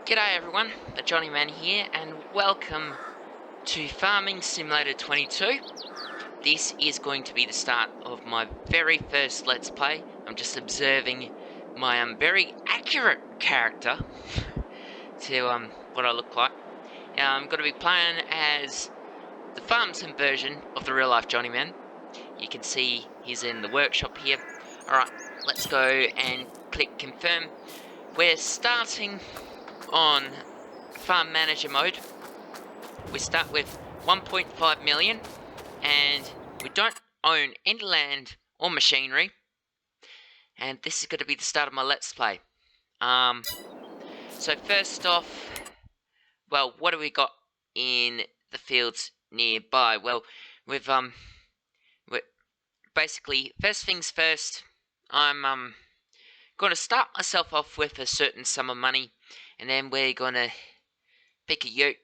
G'day everyone, the Johnny Man here, and welcome to Farming Simulator 22. This is going to be the start of my very first Let's Play. I'm just observing my very accurate character to what I look like. I'm going to be playing as the farm sim version of the real life Johnny Man. You can see he's in the workshop here. Alright, let's go and click confirm. We're starting on farm manager mode. We start with 1.5 million and we don't own any land or machinery, and this is going to be the start of my let's play. So first off, well, what do we got in the fields nearby? Well, we're basically, first things first, I'm going to start myself off with a certain sum of money, and then we're going to pick a ute,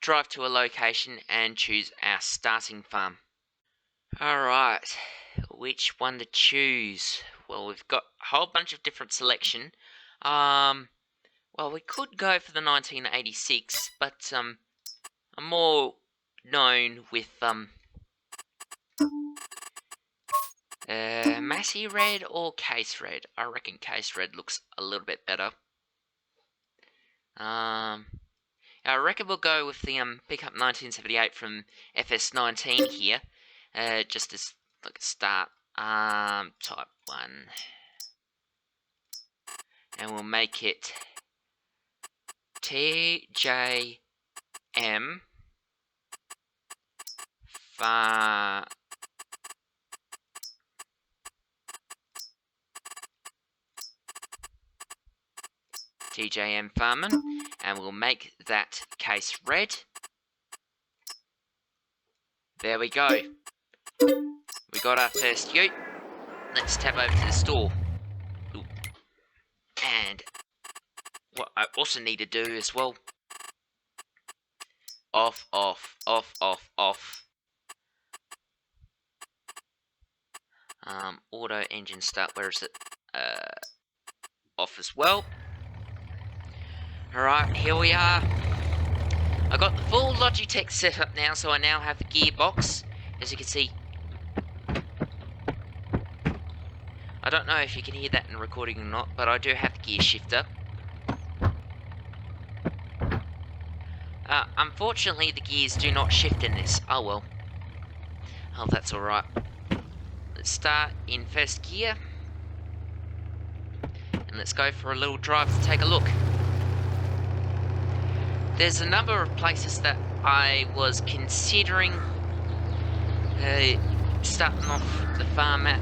drive to a location, and choose our starting farm. Alright, which one to choose? Well, we've got a whole bunch of different selection. Well, we could go for the 1986, but I'm more known with Massey Red or Case Red. I reckon Case Red looks a little bit better. I reckon we'll go with the pickup 1978 from FS22 here, just as like a start. Type 1, and we'll make it TJM Farms. TJM Farming, and we'll make that case red. There we go. We got our first ute. Let's tab over to the store. Ooh. And what I also need to do as well. Off. Auto engine start. Where is it? Off as well. Alright, here we are. I got the full Logitech setup now, so I now have the gearbox, as you can see. I don't know if you can hear that in recording or not, but I do have the gear shifter. Unfortunately, the gears do not shift in this. Oh well. Oh, that's alright. Let's start in first gear. And let's go for a little drive to take a look. There's a number of places that I was considering starting off the farm at.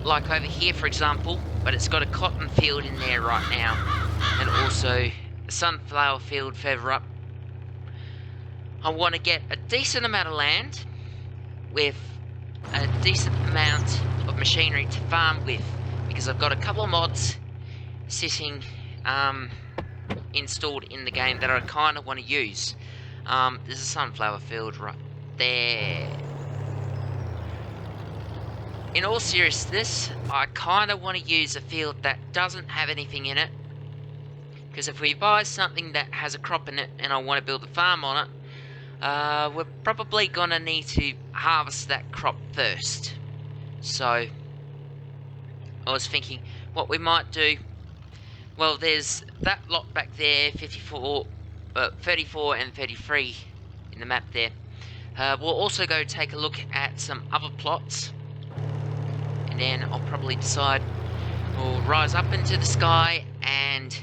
Like over here, for example, but it's got a cotton field in there right now, and also a sunflower field further up. I want to get a decent amount of land with a decent amount of machinery to farm with, because I've got a couple of mods sitting installed in the game that I kind of want to use. There's a sunflower field right there. In all seriousness, I kind of want to use a field that doesn't have anything in it, because if we buy something that has a crop in it and I want to build a farm on it, we're probably going to need to harvest that crop first. So I was thinking what we might do. Well, there's that lot back there, 34 and 33 in the map there. We'll also go take a look at some other plots, and then I'll probably decide we'll rise up into the sky and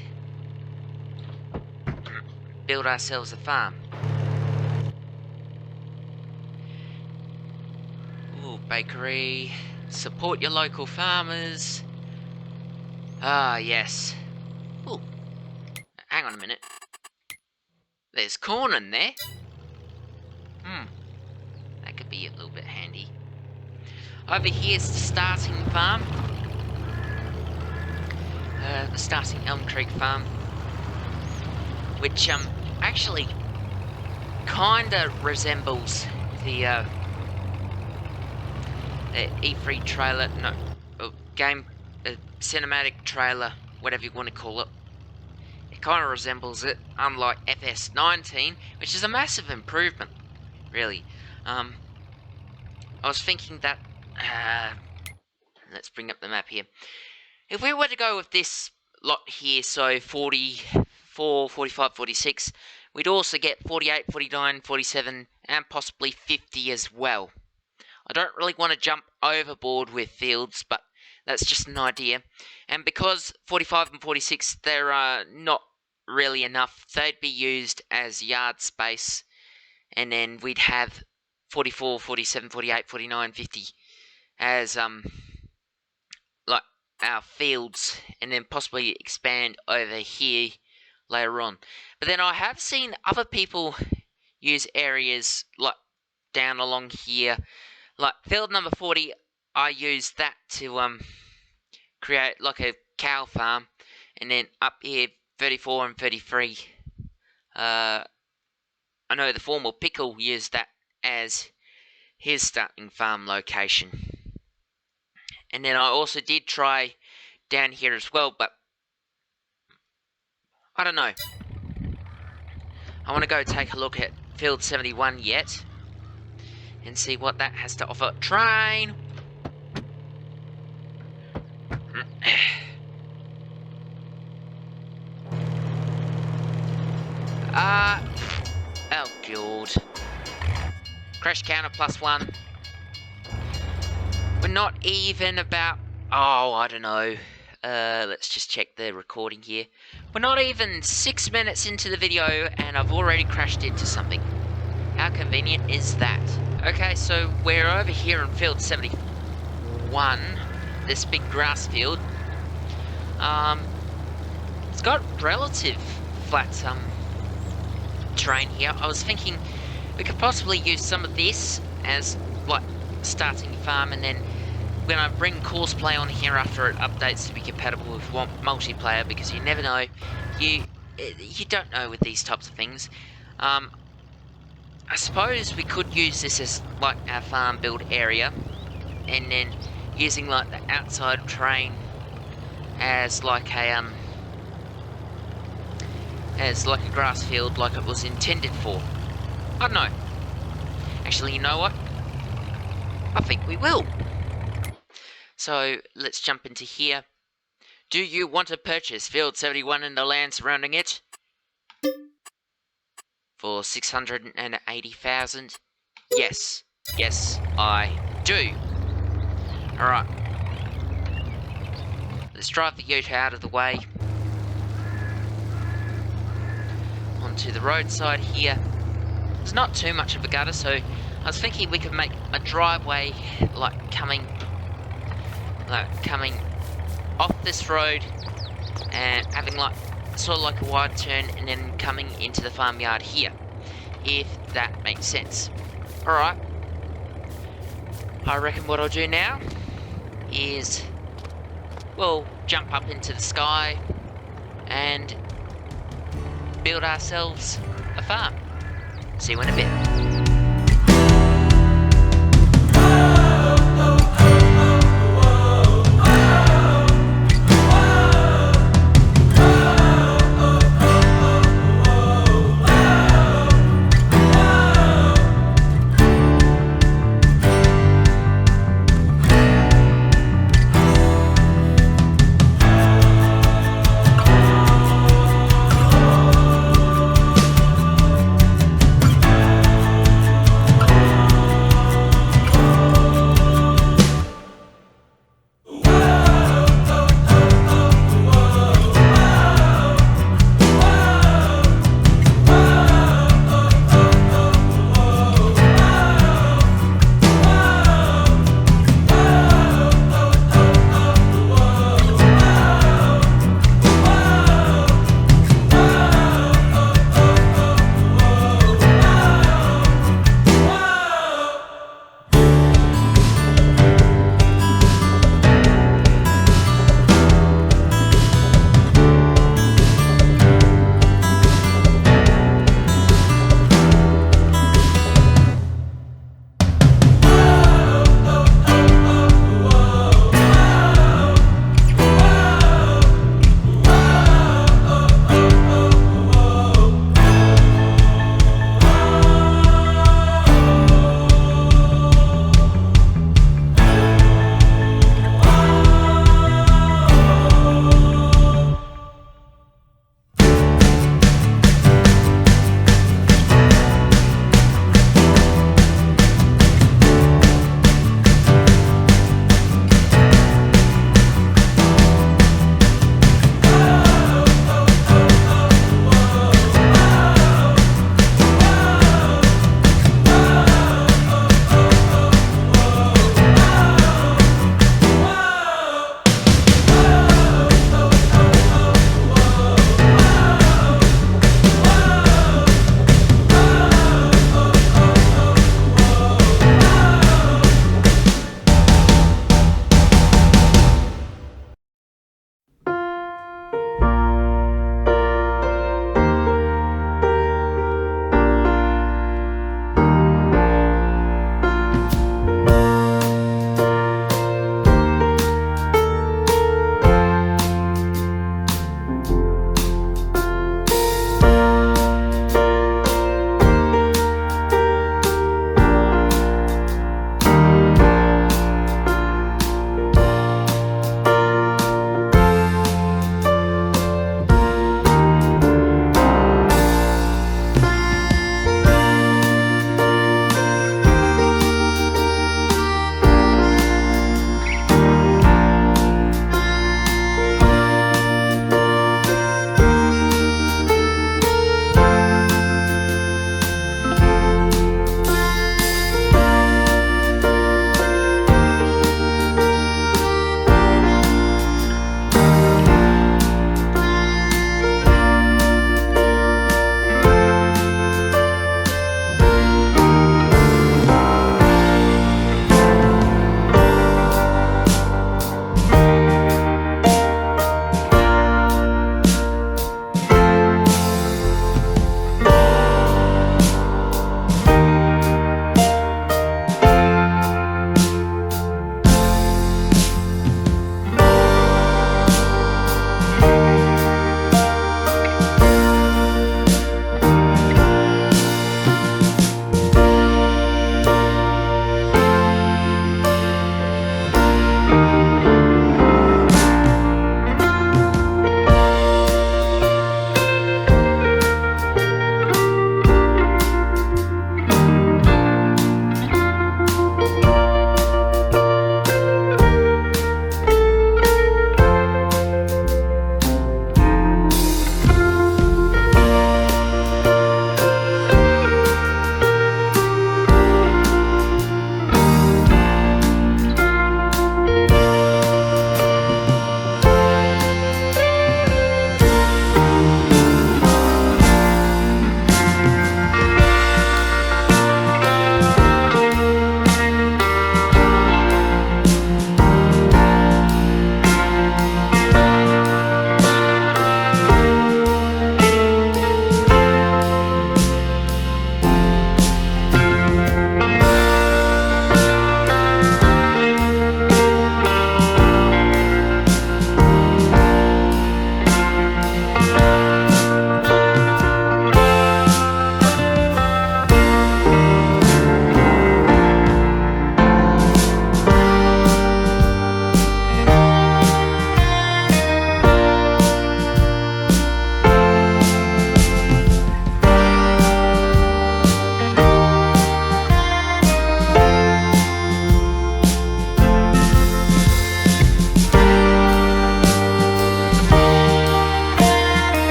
build ourselves a farm. Ooh, bakery. Support your local farmers. Ah, yes. Ooh, hang on a minute. There's corn in there. That could be a little bit handy. Over here's the starting farm. The starting Elm Creek farm. Which, actually kinda resembles the E3 trailer, no, game, cinematic trailer whatever you want to call it. It kind of resembles it, unlike FS19, which is a massive improvement, really. I was thinking that, let's bring up the map here. If we were to go with this lot here, so 44, 45, 46, we'd also get 48, 49, 47, and possibly 50 as well. I don't really want to jump overboard with fields, but that's just an idea. And because 45 and 46, they're not really enough, they'd be used as yard space, and then we'd have 44, 47, 48, 49, 50 as like our fields, and then possibly expand over here later on. But then I have seen other people use areas like down along here, like field number 40. I used that to create like a cow farm, and then up here 34 and 33, I know the former Pickle used that as his starting farm location. And then I also did try down here as well, but I don't know. I want to go take a look at field 71 yet and see what that has to offer. Train! Oh god. Crash counter +1. We're not even about, I don't know. Let's just check the recording here. We're not even 6 minutes into the video and I've already crashed into something. How convenient is that? Okay, so we're over here in field 71, this big grass field. It's got relative flat terrain here. I was thinking we could possibly use some of this as like starting farm, and then when I bring courseplay on here after it updates to be compatible with multiplayer, because you never know, you don't know with these types of things. I suppose we could use this as like our farm build area, and then using like the outside terrain as like a grass field, like it was intended for. I don't know. Actually, you know what? I think we will. So let's jump into here. Do you want to purchase field 71 and the land surrounding it for 680,000? Yes, I do. Alright. Let's drive the ute out of the way. Onto the roadside here. It's not too much of a gutter, so I was thinking we could make a driveway like coming off this road and having like sort of like a wide turn and then coming into the farmyard here, if that makes sense. Alright, I reckon what I'll do now is we'll jump up into the sky and build ourselves a farm. See you in a bit.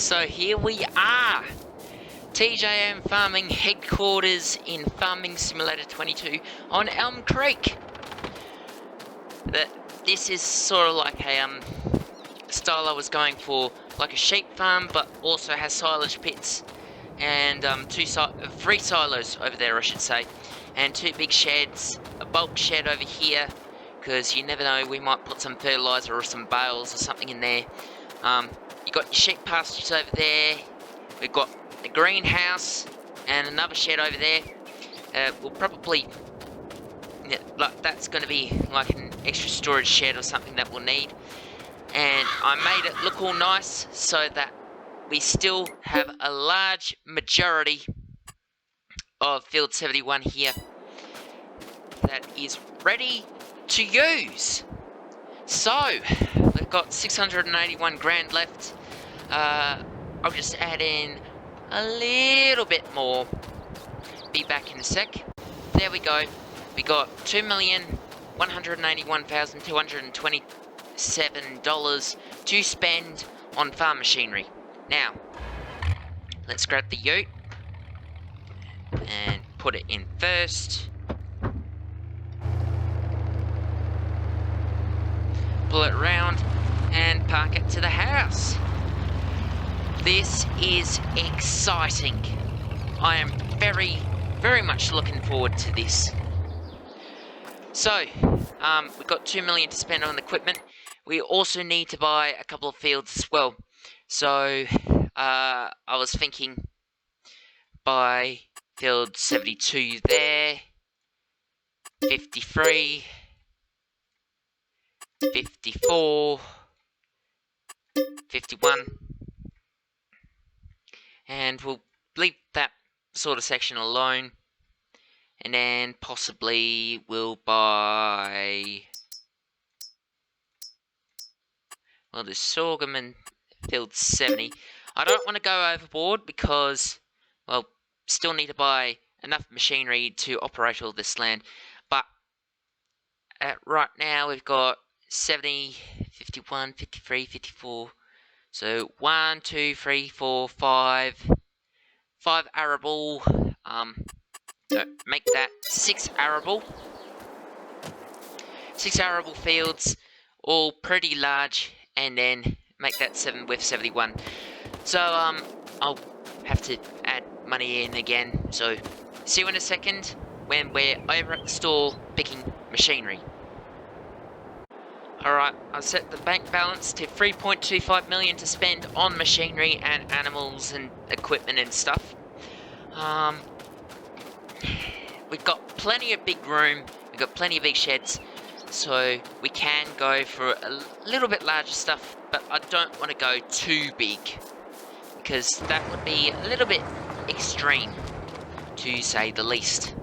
So here we are, TJM Farming headquarters in Farming Simulator 22 on Elm Creek. This is sort of like a style I was going for, like a sheep farm, but also has silage pits and three silos over there, I should say, and two big sheds, a bulk shed over here, because you never know, we might put some fertilizer or some bales or something in there. You got your sheep pastures over there. We've got a greenhouse and another shed over there. We'll probably, that's going to be like an extra storage shed or something that we'll need. And I made it look all nice so that we still have a large majority of Field 71 here that is ready to use. So, we've got 681 grand left. I'll just add in a little bit more. Be back in a sec. There we go. We got $2,181,227 to spend on farm machinery. Now, let's grab the ute and put it in first. Pull it around and park it to the house. This is exciting. I am very, very much looking forward to this. So, we've got $2 million to spend on equipment. We also need to buy a couple of fields as well. So, I was thinking buy field 72 there, 53, 54, 51, and we'll leave that sort of section alone, and then possibly we'll buy, well, there's sorghum and field 70. I don't want to go overboard because, well, still need to buy enough machinery to operate all this land, but right now we've got 70, 51, 53, 54, so 1, 2, 3, 4, 5 arable, make that 6 arable. 6 arable fields, all pretty large, and then make that 7 with 71. So, I'll have to add money in again, so see you in a second when we're over at the store picking machinery. Alright, I've set the bank balance to 3.25 million to spend on machinery and animals and equipment and stuff. We've got plenty of big room, we've got plenty of big sheds, so we can go for a little bit larger stuff, but I don't want to go too big, because that would be a little bit extreme, to say the least.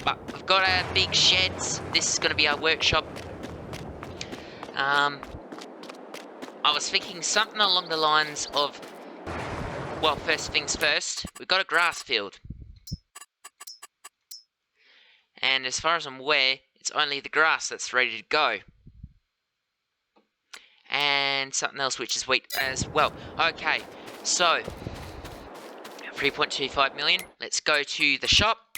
But we've got our big sheds. This is going to be our workshop. I was thinking something along the lines of, well, first things first, we've got a grass field. And as far as I'm aware, it's only the grass that's ready to go. And something else, which is wheat as well. Okay, so 3.25 million. Let's go to the shop.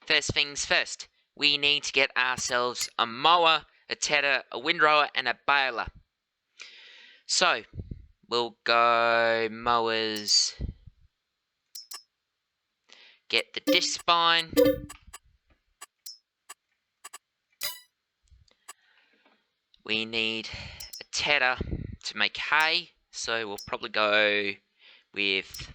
First things first, we need to get ourselves a mower, a tedder, a windrower, and a baler. So, we'll go mowers, get the disc spine, we need a tedder to make hay, so we'll probably go with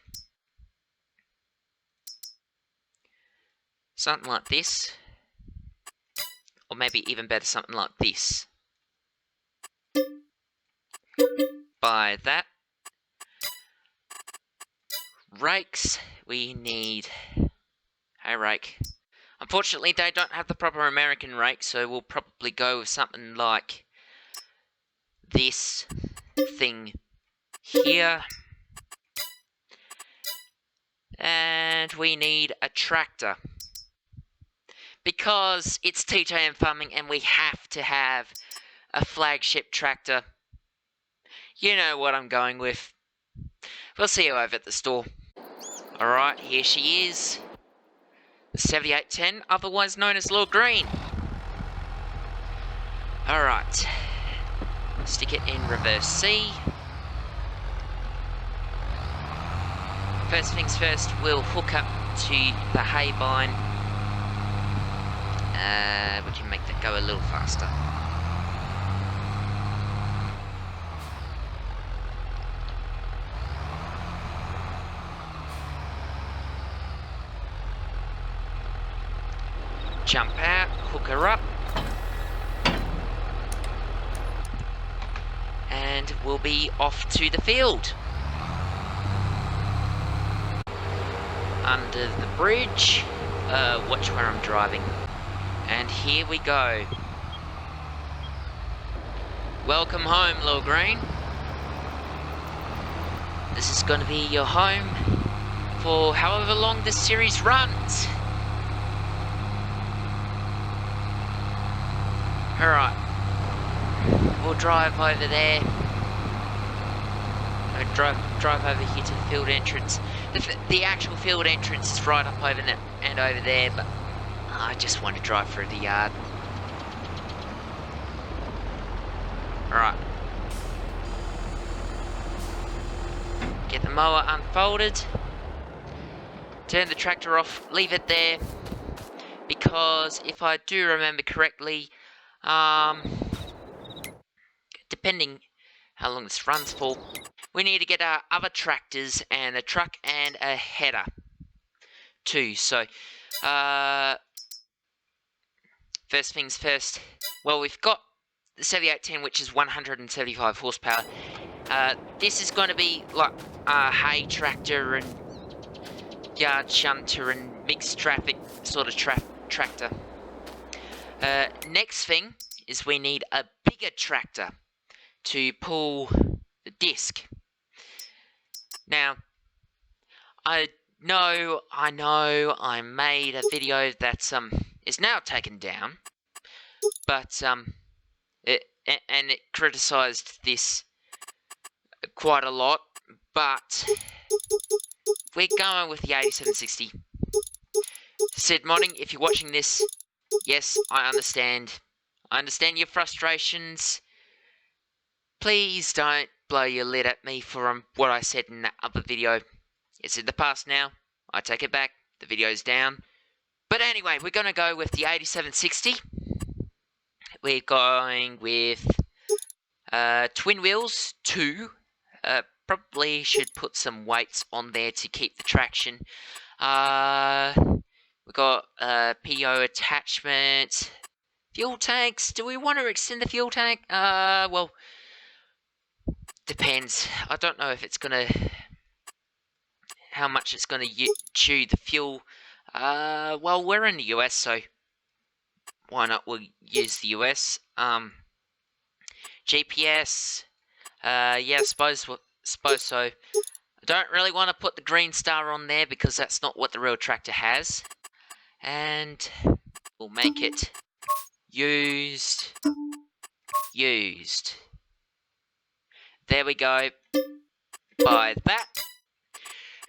something like this, or maybe even better, something like this. Buy that. Rakes, we need a rake. Unfortunately, they don't have the proper American rake, so we'll probably go with something like this thing here. And we need a tractor, because it's TJM Farming and we have to have a flagship tractor. You know what I'm going with. We'll see you over at the store. Alright, here she is. The 7810, otherwise known as Lord Green. Alright. Stick it in reverse C. First things first, we'll hook up to the hay bine. We can make that go a little faster. Jump out, hook her up. And we'll be off to the field. Under the bridge. Watch where I'm driving. And here we go. Welcome home, Lil Green. This is going to be your home for however long this series runs. Alright. We'll drive over there. Drive over here to the field entrance. The actual field entrance is right up over and over there, but I just want to drive through the yard. Alright. Get the mower unfolded. Turn the tractor off, leave it there. Because if I do remember correctly, depending how long this runs for, we need to get our other tractors and a truck and a header too. So, first things first. Well, we've got the 7810, which is 175 horsepower. This is going to be like a hay tractor and yard shunter and mixed traffic sort of tractor. Next thing is we need a bigger tractor to pull the disc. Now, I know I made a video that is now taken down, but it criticised this quite a lot, but we're going with the 8760. Sid Modding, if you're watching this, yes, I understand. I understand your frustrations. Please don't blow your lid at me for what I said in that other video. It's in the past now. I take it back. The video's down. But anyway, we're going to go with the 8760. We're going with twin wheels, 2. Probably should put some weights on there to keep the traction. We've got PO attachment. Fuel tanks. Do we want to extend the fuel tank? Well, depends. I don't know if it's going to... how much it's going to chew the fuel. Well, we're in the US, so why not? We'll use the US. GPS. Yeah, suppose so. I don't really want to put the green star on there because that's not what the real tractor has. And we'll make it used. There we go. Buy that.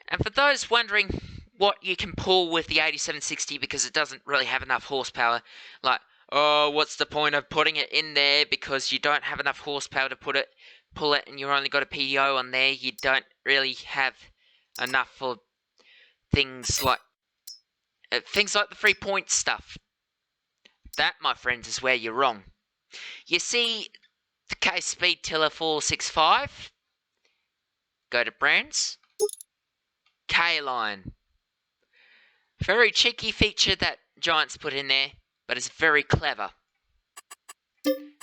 And for those wondering what you can pull with the 8760 because it doesn't really have enough horsepower, like, oh, what's the point of putting it in there because you don't have enough horsepower to pull it and you've only got a PDO on there, you don't really have enough for things like the 3-point stuff. That, my friends, is where you're wrong. You see the K Speed Tiller 465? Go to brands. K-Line. Very cheeky feature that Giants put in there, but it's very clever.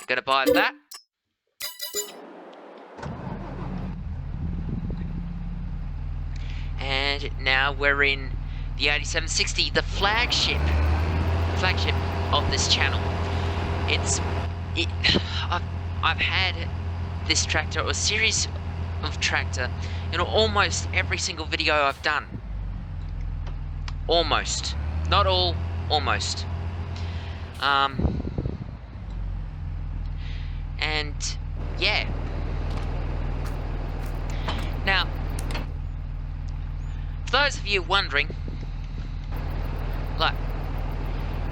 Gonna buy that. And now we're in the 8760, the flagship of this channel. I've had this tractor, or a series of tractor, in almost every single video I've done. Almost. Not all, almost. And yeah. Now, those of you wondering, like,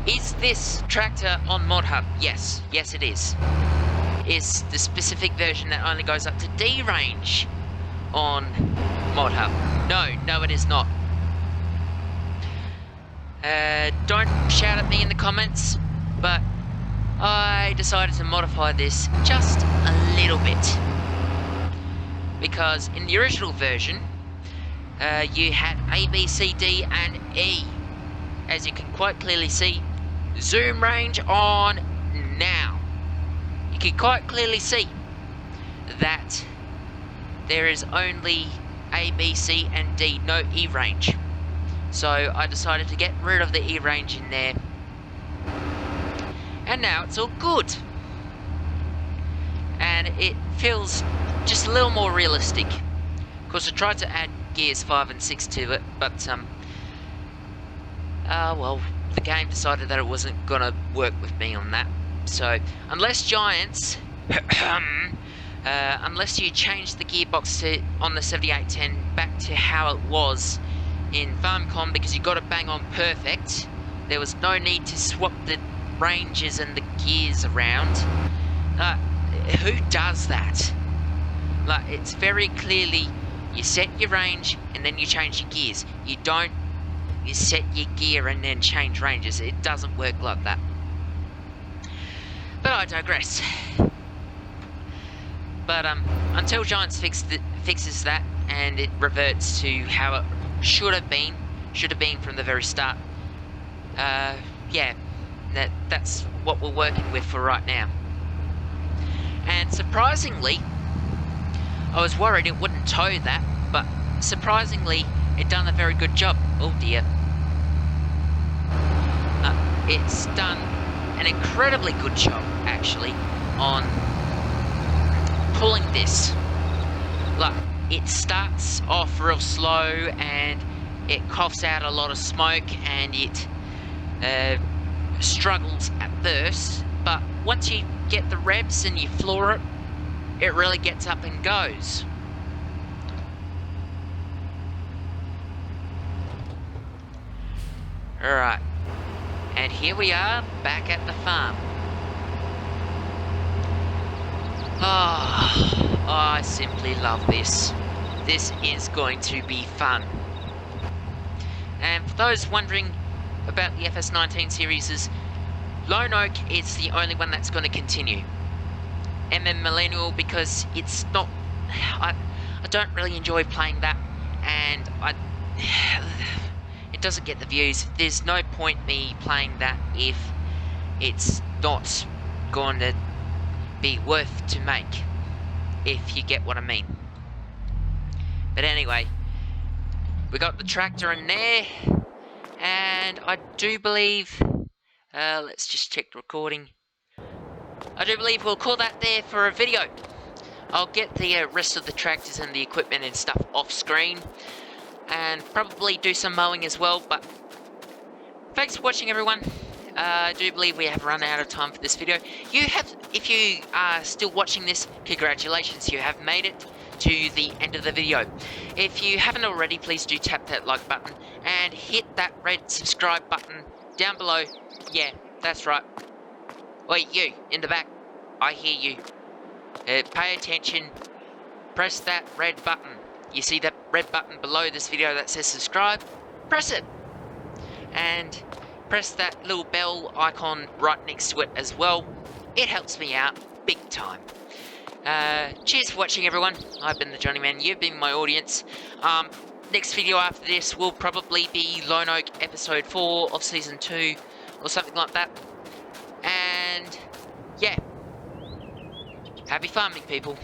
is this tractor on Mod Hub? Yes, yes it is. Is the specific version that only goes up to D range on Mod Hub? No, it is not. Don't shout at me in the comments, but I decided to modify this just a little bit. Because in the original version, you had A, B, C, D, and E. As you can quite clearly see, zoom range on now. You can quite clearly see that there is only A, B, C, and D, no E range. So I decided to get rid of the E range in there. And now it's all good. And it feels just a little more realistic. Of course, I tried to add gears 5 and 6 to it, but well, the game decided that it wasn't gonna work with me on that. So unless Giants, unless you change the gearbox on the 7810 back to how it was in FarmCom, because you got it bang on perfect, there was no need to swap the ranges and the gears around. Who does that? Like, it's very clearly, you set your range and then you change your gears. You don't, you set your gear and then change ranges. It doesn't work like that. But I digress. But until Giants fixes that and it reverts to how it should have been from the very start. Yeah, that's what we're working with for right now. And surprisingly, I was worried it wouldn't tow that, but surprisingly, it done a very good job. Oh dear. It's done an incredibly good job, actually, on pulling this. Like, it starts off real slow and it coughs out a lot of smoke and it struggles at first, but once you get the revs and you floor it, it really gets up and goes. Alright, and here we are back at the farm. Oh, I simply love this. This is going to be fun. And for those wondering about the FS19 series, Lone Oak is the only one that's going to continue. Millennial, because it's not, I don't really enjoy playing that, and it doesn't get the views. There's no point me playing that if it's not going to be worth to make, if you get what I mean. But anyway, we got the tractor in there, and I do believe, let's just check the recording. I do believe we'll call that there for a video. I'll get the rest of the tractors and the equipment and stuff off screen, and probably do some mowing as well. But thanks for watching, everyone. I do believe we have run out of time for this video. If you are still watching this, congratulations, you have made it to the end of the video. If you haven't already, please do tap that like button and hit that red subscribe button down below. Yeah, that's right. Oi, you, in the back, I hear you. Pay attention, press that red button. You see that red button below this video that says subscribe? Press it! And press that little bell icon right next to it as well. It helps me out big time. Cheers for watching, everyone. I've been the Johnny Man, you've been my audience. Next video after this will probably be Lone Oak episode 4 of season 2 or something like that. And yeah, happy farming, people.